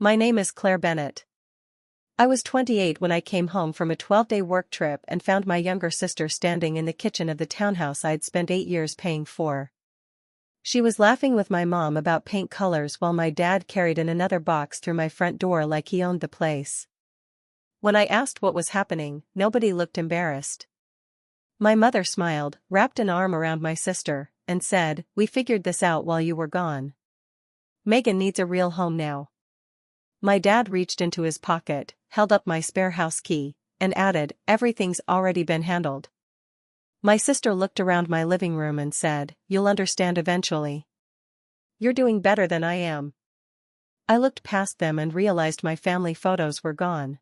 My name is Claire Bennett. I was 28 when I came home from a 12-day work trip and found my younger sister standing in the kitchen of the townhouse I'd spent 8 years paying for. She was laughing with my mom about paint colors while my dad carried in another box through my front door like he owned the place. When I asked what was happening, nobody looked embarrassed. My mother smiled, wrapped an arm around my sister, and said, "We figured this out while you were gone. Megan needs a real home now." My dad reached into his pocket, held up my spare house key, and added, "Everything's already been handled." My sister looked around my living room and said, "You'll understand eventually. You're doing better than I am." I looked past them and realized my family photos were gone.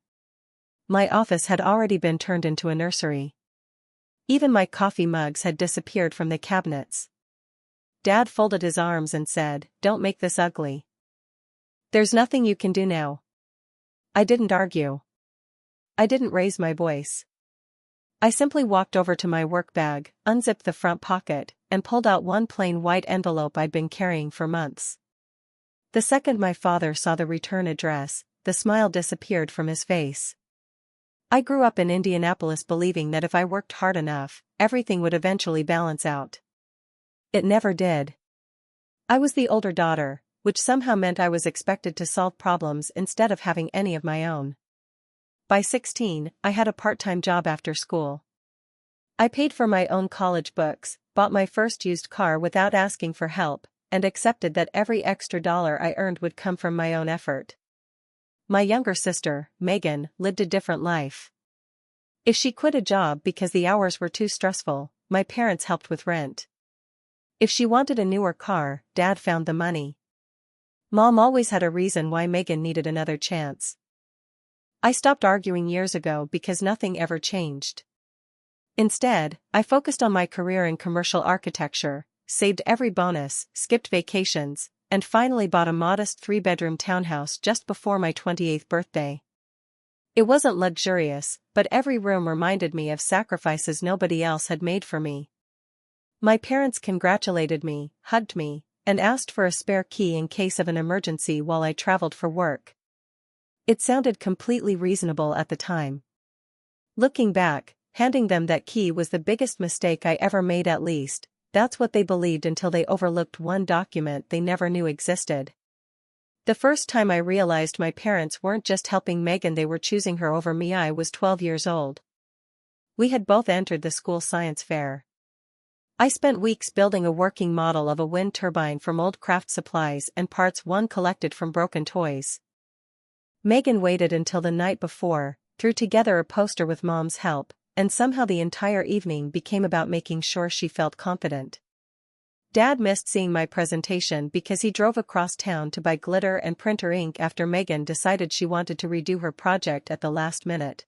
My office had already been turned into a nursery. Even my coffee mugs had disappeared from the cabinets. Dad folded his arms and said, "Don't make this ugly. There's nothing you can do now." I didn't argue. I didn't raise my voice. I simply walked over to my work bag, unzipped the front pocket, and pulled out one plain white envelope I'd been carrying for months. The second my father saw the return address, the smile disappeared from his face. I grew up in Indianapolis believing that if I worked hard enough, everything would eventually balance out. It never did. I was the older daughter, which somehow meant I was expected to solve problems instead of having any of my own. By 16, I had a part-time job after school. I paid for my own college books, bought my first used car without asking for help, and accepted that every extra dollar I earned would come from my own effort. My younger sister, Megan, lived a different life. If she quit a job because the hours were too stressful, my parents helped with rent. If she wanted a newer car, Dad found the money. Mom always had a reason why Megan needed another chance. I stopped arguing years ago because nothing ever changed. Instead, I focused on my career in commercial architecture, saved every bonus, skipped vacations, and finally bought a modest 3-bedroom townhouse just before my 28th birthday. It wasn't luxurious, but every room reminded me of sacrifices nobody else had made for me. My parents congratulated me, hugged me, and asked for a spare key in case of an emergency while I traveled for work. It sounded completely reasonable at the time. Looking back, handing them that key was the biggest mistake I ever made. At least, that's what they believed until they overlooked one document they never knew existed. The first time I realized my parents weren't just helping Megan, they were choosing her over me. I was 12 years old. We had both entered the school science fair. I spent weeks building a working model of a wind turbine from old craft supplies and parts one collected from broken toys. Megan waited until the night before, threw together a poster with Mom's help, and somehow the entire evening became about making sure she felt confident. Dad missed seeing my presentation because he drove across town to buy glitter and printer ink after Megan decided she wanted to redo her project at the last minute.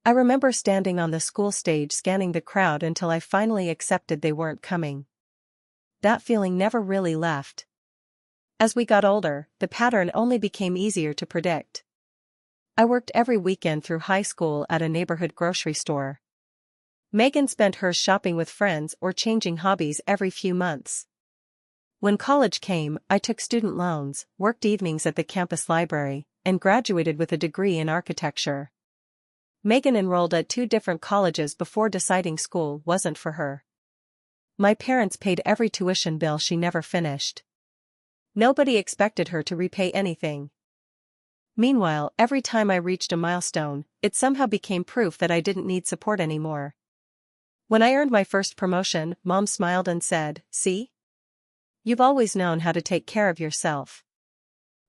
I remember standing on the school stage scanning the crowd until I finally accepted they weren't coming. That feeling never really left. As we got older, the pattern only became easier to predict. I worked every weekend through high school at a neighborhood grocery store. Megan spent hers shopping with friends or changing hobbies every few months. When college came, I took student loans, worked evenings at the campus library, and graduated with a degree in architecture. Megan enrolled at 2 different colleges before deciding school wasn't for her. My parents paid every tuition bill she never finished. Nobody expected her to repay anything. Meanwhile, every time I reached a milestone, it somehow became proof that I didn't need support anymore. When I earned my first promotion, Mom smiled and said, "See? You've always known how to take care of yourself."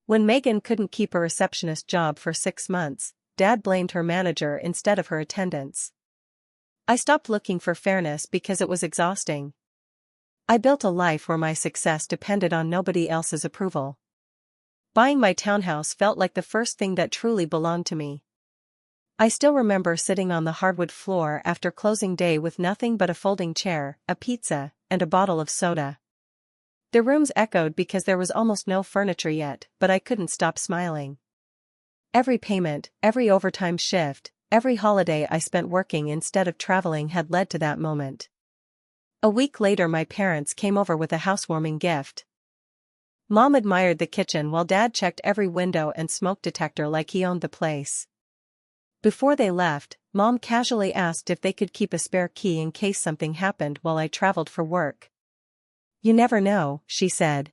When Megan couldn't keep a receptionist job for 6 months, Dad blamed her manager instead of her attendance. I stopped looking for fairness because it was exhausting. I built a life where my success depended on nobody else's approval. Buying my townhouse felt like the first thing that truly belonged to me. I still remember sitting on the hardwood floor after closing day with nothing but a folding chair, a pizza, and a bottle of soda. The rooms echoed because there was almost no furniture yet, but I couldn't stop smiling. Every payment, every overtime shift, every holiday I spent working instead of traveling had led to that moment. A week later my parents came over with a housewarming gift. Mom admired the kitchen while Dad checked every window and smoke detector like he owned the place. Before they left, Mom casually asked if they could keep a spare key in case something happened while I traveled for work. "You never know," she said.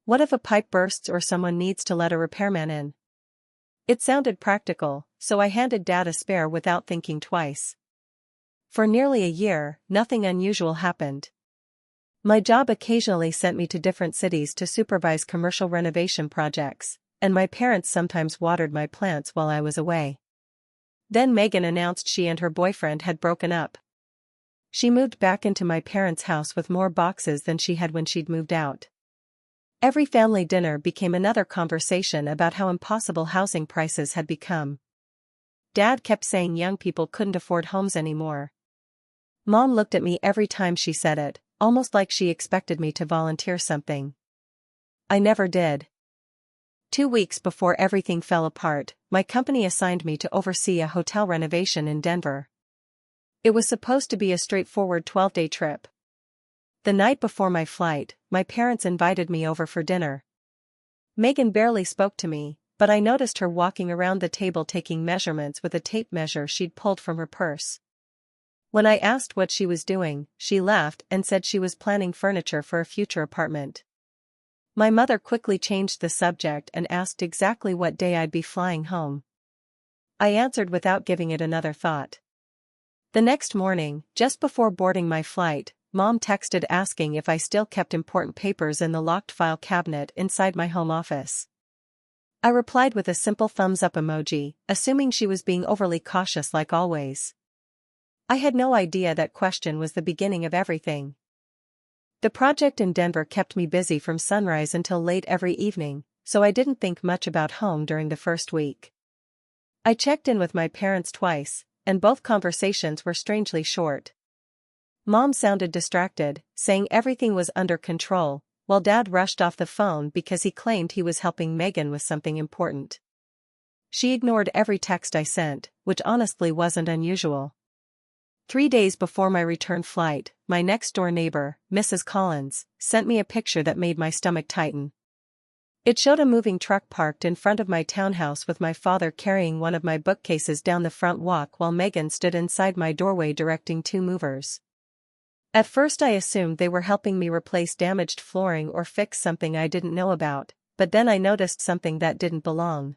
"What if a pipe bursts or someone needs to let a repairman in?" It sounded practical, so I handed Dad a spare without thinking twice. For nearly a year, nothing unusual happened. My job occasionally sent me to different cities to supervise commercial renovation projects, and my parents sometimes watered my plants while I was away. Then Megan announced she and her boyfriend had broken up. She moved back into my parents' house with more boxes than she had when she'd moved out. Every family dinner became another conversation about how impossible housing prices had become. Dad kept saying young people couldn't afford homes anymore. Mom looked at me every time she said it, almost like she expected me to volunteer something. I never did. 2 weeks before everything fell apart, my company assigned me to oversee a hotel renovation in Denver. It was supposed to be a straightforward 12-day trip. The night before my flight, my parents invited me over for dinner. Megan barely spoke to me, but I noticed her walking around the table taking measurements with a tape measure she'd pulled from her purse. When I asked what she was doing, she laughed and said she was planning furniture for a future apartment. My mother quickly changed the subject and asked exactly what day I'd be flying home. I answered without giving it another thought. The next morning, just before boarding my flight, Mom texted asking if I still kept important papers in the locked file cabinet inside my home office. I replied with a simple thumbs-up emoji, assuming she was being overly cautious like always. I had no idea that question was the beginning of everything. The project in Denver kept me busy from sunrise until late every evening, so I didn't think much about home during the first week. I checked in with my parents twice, and both conversations were strangely short. Mom sounded distracted, saying everything was under control, while Dad rushed off the phone because he claimed he was helping Megan with something important. She ignored every text I sent, which honestly wasn't unusual. 3 days before my return flight, my next-door neighbor, Mrs. Collins, sent me a picture that made my stomach tighten. It showed a moving truck parked in front of my townhouse with my father carrying one of my bookcases down the front walk while Megan stood inside my doorway directing 2 movers. At first I assumed they were helping me replace damaged flooring or fix something I didn't know about, but then I noticed something that didn't belong.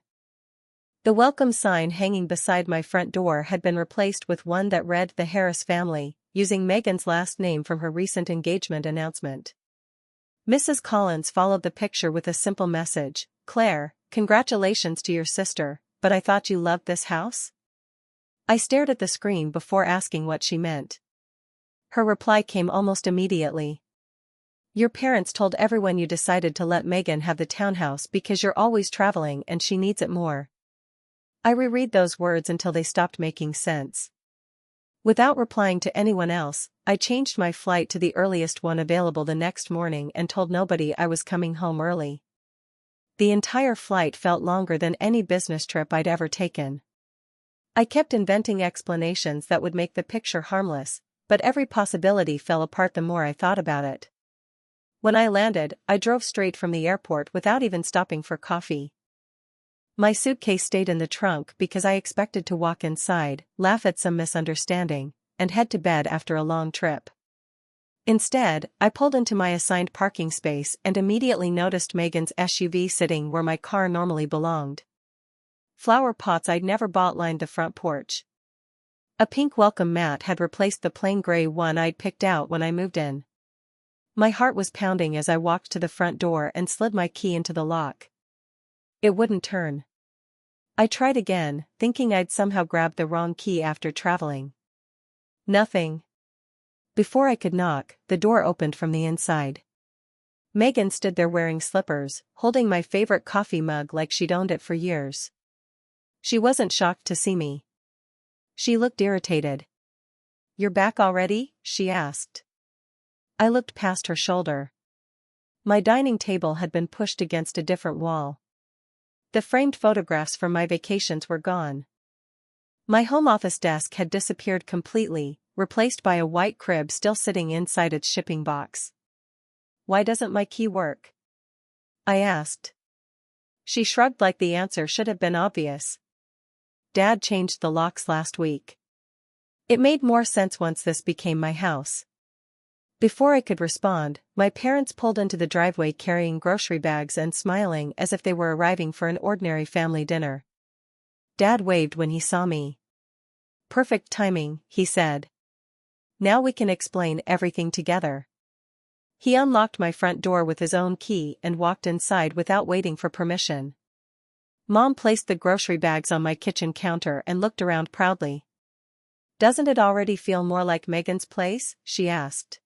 The welcome sign hanging beside my front door had been replaced with one that read "The Harris Family," using Megan's last name from her recent engagement announcement. Mrs. Collins followed the picture with a simple message, "Claire, congratulations to your sister, but I thought you loved this house?" I stared at the screen before asking what she meant. Her reply came almost immediately. "Your parents told everyone you decided to let Megan have the townhouse because you're always traveling and she needs it more." I reread those words until they stopped making sense. Without replying to anyone else, I changed my flight to the earliest one available the next morning and told nobody I was coming home early. The entire flight felt longer than any business trip I'd ever taken. I kept inventing explanations that would make the picture harmless, but every possibility fell apart the more I thought about it. When I landed, I drove straight from the airport without even stopping for coffee. My suitcase stayed in the trunk because I expected to walk inside, laugh at some misunderstanding, and head to bed after a long trip. Instead, I pulled into my assigned parking space and immediately noticed Megan's SUV sitting where my car normally belonged. Flower pots I'd never bought lined the front porch. A pink welcome mat had replaced the plain gray one I'd picked out when I moved in. My heart was pounding as I walked to the front door and slid my key into the lock. It wouldn't turn. I tried again, thinking I'd somehow grabbed the wrong key after traveling. Nothing. Before I could knock, the door opened from the inside. Megan stood there wearing slippers, holding my favorite coffee mug like she'd owned it for years. She wasn't shocked to see me. She looked irritated. "You're back already?" she asked. I looked past her shoulder. My dining table had been pushed against a different wall. The framed photographs from my vacations were gone. My home office desk had disappeared completely, replaced by a white crib still sitting inside its shipping box. "Why doesn't my key work?" I asked. She shrugged like the answer should have been obvious. Dad changed the locks last week. It made more sense once this became my house. Before I could respond, my parents pulled into the driveway carrying grocery bags and smiling as if they were arriving for an ordinary family dinner. Dad waved when he saw me. "Perfect timing," he said. "Now we can explain everything together." He unlocked my front door with his own key and walked inside without waiting for permission. Mom placed the grocery bags on my kitchen counter and looked around proudly. "Doesn't it already feel more like Megan's place?" she asked.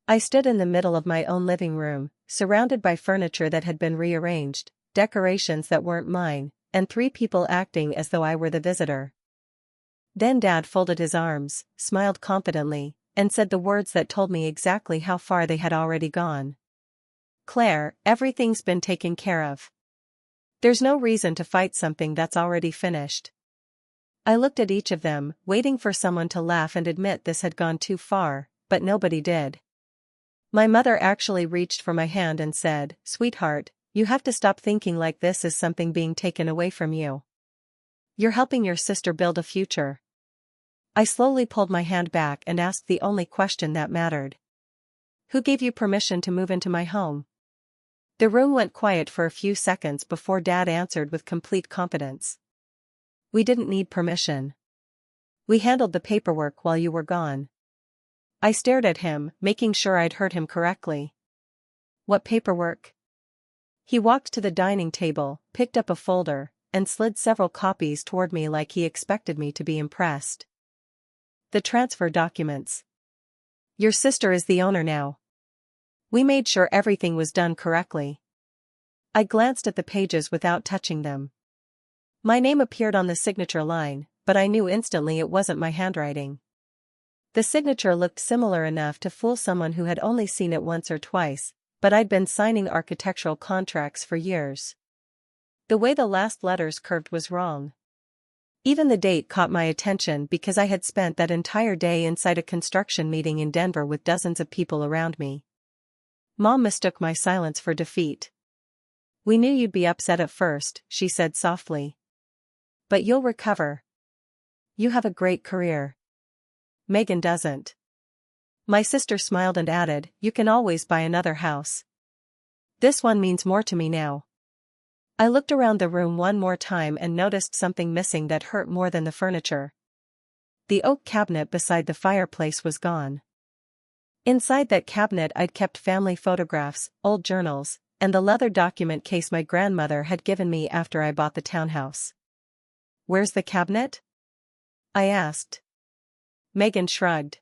I stood in the middle of my own living room, surrounded by furniture that had been rearranged, decorations that weren't mine, and 3 people acting as though I were the visitor. Then Dad folded his arms, smiled confidently, and said the words that told me exactly how far they had already gone. "Claire, everything's been taken care of. There's no reason to fight something that's already finished." I looked at each of them, waiting for someone to laugh and admit this had gone too far, but nobody did. My mother actually reached for my hand and said, "Sweetheart, you have to stop thinking like this is something being taken away from you. You're helping your sister build a future." I slowly pulled my hand back and asked the only question that mattered. "Who gave you permission to move into my home?" The room went quiet for a few seconds before Dad answered with complete confidence. "We didn't need permission. We handled the paperwork while you were gone." I stared at him, making sure I'd heard him correctly. "What paperwork?" He walked to the dining table, picked up a folder, and slid several copies toward me like he expected me to be impressed. "The transfer documents. Your sister is the owner now. We made sure everything was done correctly." I glanced at the pages without touching them. My name appeared on the signature line, but I knew instantly it wasn't my handwriting. The signature looked similar enough to fool someone who had only seen it once or twice, but I'd been signing architectural contracts for years. The way the last letters curved was wrong. Even the date caught my attention because I had spent that entire day inside a construction meeting in Denver with dozens of people around me. Mom mistook my silence for defeat. "We knew you'd be upset at first," she said softly. "But you'll recover. You have a great career. Megan doesn't." My sister smiled and added, "You can always buy another house. This one means more to me now." I looked around the room one more time and noticed something missing that hurt more than the furniture. The oak cabinet beside the fireplace was gone. Inside that cabinet I'd kept family photographs, old journals, and the leather document case my grandmother had given me after I bought the townhouse. "Where's the cabinet?" I asked. Megan shrugged.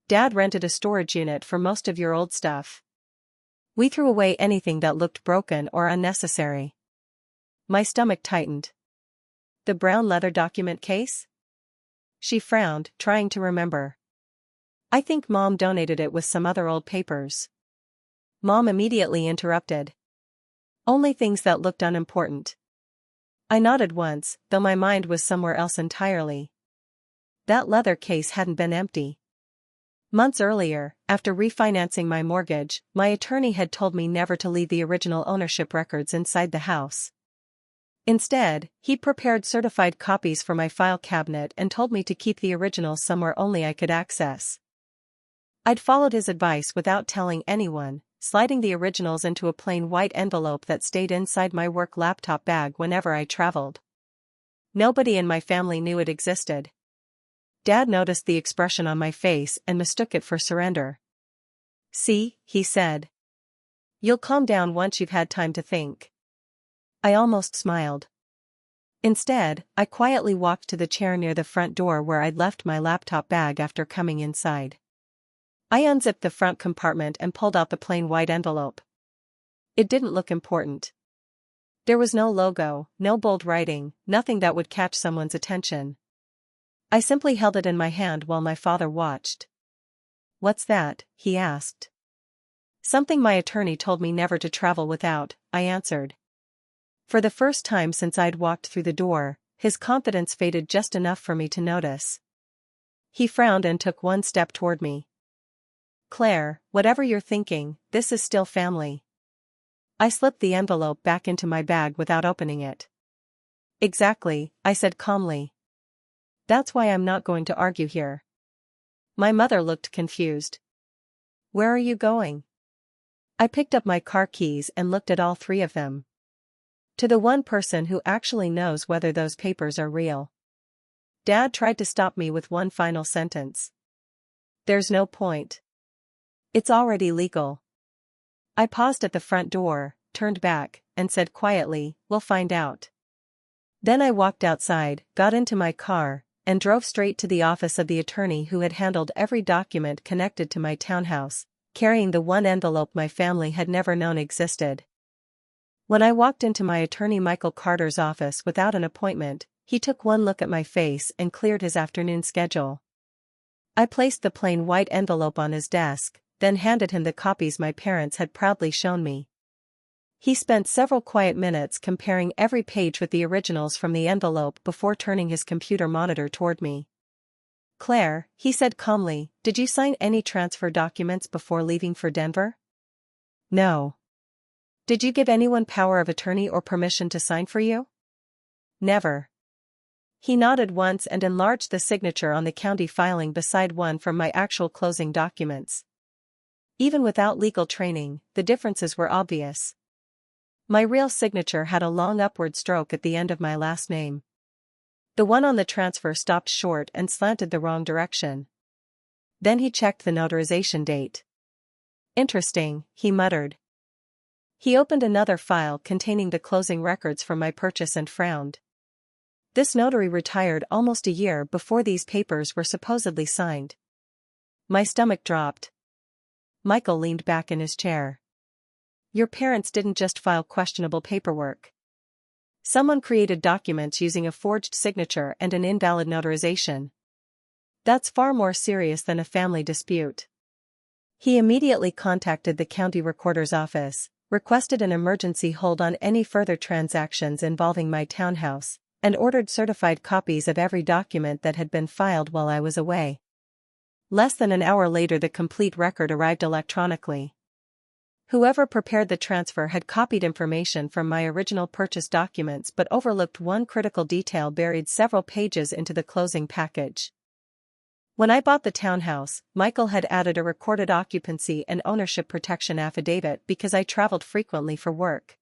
"Dad rented a storage unit for most of your old stuff. We threw away anything that looked broken or unnecessary." My stomach tightened. "The brown leather document case?" She frowned, trying to remember. "I think Mom donated it with some other old papers." Mom immediately interrupted. "Only things that looked unimportant." I nodded once, though my mind was somewhere else entirely. That leather case hadn't been empty. Months earlier, after refinancing my mortgage, my attorney had told me never to leave the original ownership records inside the house. Instead, he'd prepared certified copies for my file cabinet and told me to keep the originals somewhere only I could access. I'd followed his advice without telling anyone, sliding the originals into a plain white envelope that stayed inside my work laptop bag whenever I traveled. Nobody in my family knew it existed. Dad noticed the expression on my face and mistook it for surrender. "See," he said. "You'll calm down once you've had time to think." I almost smiled. Instead, I quietly walked to the chair near the front door where I'd left my laptop bag after coming inside. I unzipped the front compartment and pulled out the plain white envelope. It didn't look important. There was no logo, no bold writing, nothing that would catch someone's attention. I simply held it in my hand while my father watched. "What's that?" he asked. "Something my attorney told me never to travel without," I answered. For the first time since I'd walked through the door, his confidence faded just enough for me to notice. He frowned and took one step toward me. "Claire, whatever you're thinking, this is still family." I slipped the envelope back into my bag without opening it. Exactly, I said calmly. That's why I'm not going to argue here. My mother looked confused. Where are you going? I picked up my car keys and looked at all three of them. To the one person who actually knows whether those papers are real. Dad tried to stop me with one final sentence. There's no point. It's already legal. I paused at the front door, turned back, and said quietly, "We'll find out." Then I walked outside, got into my car, and drove straight to the office of the attorney who had handled every document connected to my townhouse, carrying the one envelope my family had never known existed. When I walked into my attorney Michael Carter's office without an appointment, he took one look at my face and cleared his afternoon schedule. I placed the plain white envelope on his desk, then handed him the copies my parents had proudly shown me. He spent several quiet minutes comparing every page with the originals from the envelope before turning his computer monitor toward me. "Claire," he said calmly, "did you sign any transfer documents before leaving for Denver?" "No." "Did you give anyone power of attorney or permission to sign for you?" "Never." He nodded once and enlarged the signature on the county filing beside one from my actual closing documents. Even without legal training, the differences were obvious. My real signature had a long upward stroke at the end of my last name. The one on the transfer stopped short and slanted the wrong direction. Then he checked the notarization date. "Interesting," he muttered. He opened another file containing the closing records from my purchase and frowned. This notary retired almost a year before these papers were supposedly signed. My stomach dropped. Michael leaned back in his chair. "Your parents didn't just file questionable paperwork. Someone created documents using a forged signature and an invalid notarization. That's far more serious than a family dispute." He immediately contacted the county recorder's office, requested an emergency hold on any further transactions involving my townhouse, and ordered certified copies of every document that had been filed while I was away. Less than an hour later the complete record arrived electronically. Whoever prepared the transfer had copied information from my original purchase documents but overlooked one critical detail buried several pages into the closing package. When I bought the townhouse, Michael had added a recorded occupancy and ownership protection affidavit because I traveled frequently for work.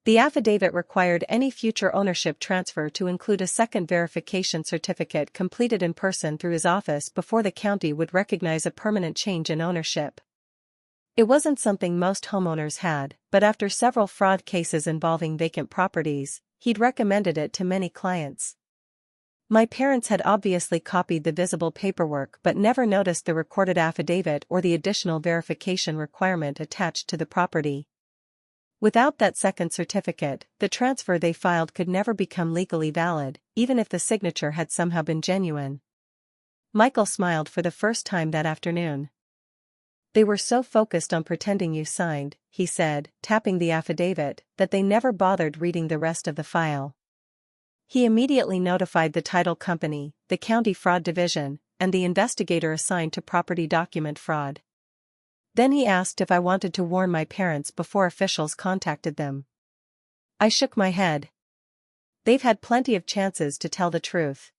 The affidavit required any future ownership transfer to include a second verification certificate completed in person through his office before the county would recognize a permanent change in ownership. It wasn't something most homeowners had, but after several fraud cases involving vacant properties, he'd recommended it to many clients. My parents had obviously copied the visible paperwork but never noticed the recorded affidavit or the additional verification requirement attached to the property. Without that second certificate, the transfer they filed could never become legally valid, even if the signature had somehow been genuine. Michael smiled for the first time that afternoon. "They were so focused on pretending you signed," he said, tapping the affidavit, "that they never bothered reading the rest of the file." He immediately notified the title company, the county fraud division, and the investigator assigned to property document fraud. Then he asked if I wanted to warn my parents before officials contacted them. I shook my head. They've had plenty of chances to tell the truth.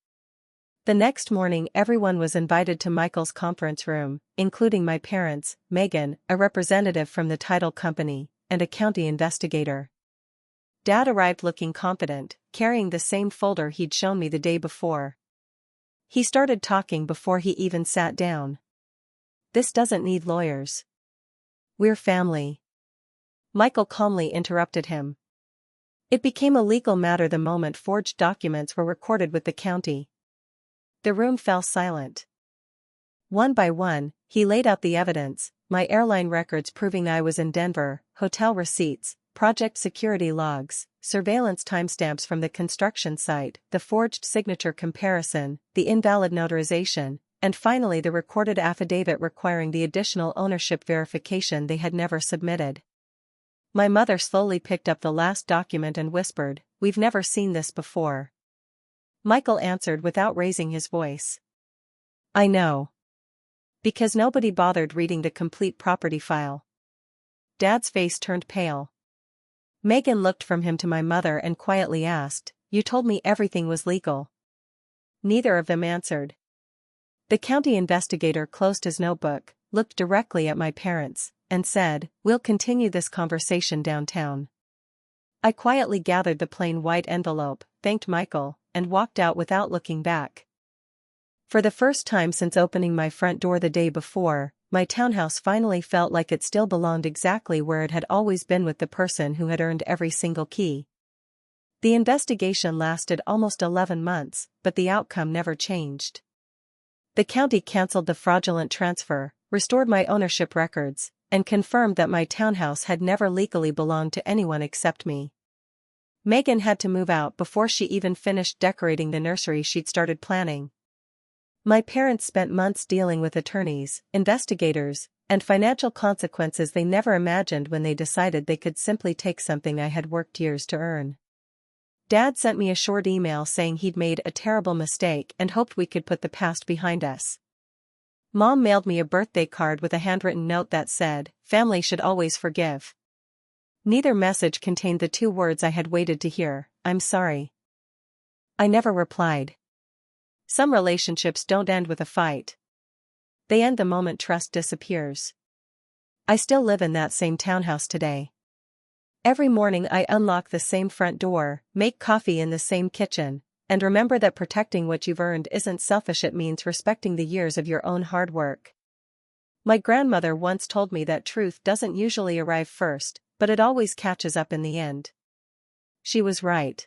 The next morning everyone was invited to Michael's conference room, including my parents, Megan, a representative from the title company, and a county investigator. Dad arrived looking confident, carrying the same folder he'd shown me the day before. He started talking before he even sat down. "This doesn't need lawyers. We're family." Michael calmly interrupted him. It became a legal matter the moment forged documents were recorded with the county. The room fell silent. One by one, he laid out the evidence, my airline records proving I was in Denver, hotel receipts, project security logs, surveillance timestamps from the construction site, the forged signature comparison, the invalid notarization, and finally the recorded affidavit requiring the additional ownership verification they had never submitted. My mother slowly picked up the last document and whispered, "We've never seen this before." Michael answered without raising his voice. "I know. Because nobody bothered reading the complete property file." Dad's face turned pale. Megan looked from him to my mother and quietly asked, "You told me everything was legal." Neither of them answered. The county investigator closed his notebook, looked directly at my parents, and said, "We'll continue this conversation downtown." I quietly gathered the plain white envelope, thanked Michael, and walked out without looking back. For the first time since opening my front door the day before, my townhouse finally felt like it still belonged exactly where it had always been, with the person who had earned every single key. The investigation lasted almost 11 months, but the outcome never changed. The county canceled the fraudulent transfer, restored my ownership records, and confirmed that my townhouse had never legally belonged to anyone except me. Megan had to move out before she even finished decorating the nursery she'd started planning. My parents spent months dealing with attorneys, investigators, and financial consequences they never imagined when they decided they could simply take something I had worked years to earn. Dad sent me a short email saying he'd made a terrible mistake and hoped we could put the past behind us. Mom mailed me a birthday card with a handwritten note that said, "Family should always forgive." Neither message contained the 2 words I had waited to hear, "I'm sorry." I never replied. Some relationships don't end with a fight. They end the moment trust disappears. I still live in that same townhouse today. Every morning I unlock the same front door, make coffee in the same kitchen, and remember that protecting what you've earned isn't selfish, it means respecting the years of your own hard work. My grandmother once told me that truth doesn't usually arrive first, but it always catches up in the end. She was right.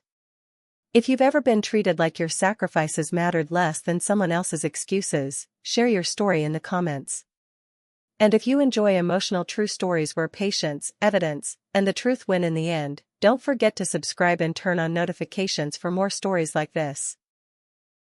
If you've ever been treated like your sacrifices mattered less than someone else's excuses, share your story in the comments. And if you enjoy emotional true stories where patience, evidence, and the truth win in the end, don't forget to subscribe and turn on notifications for more stories like this.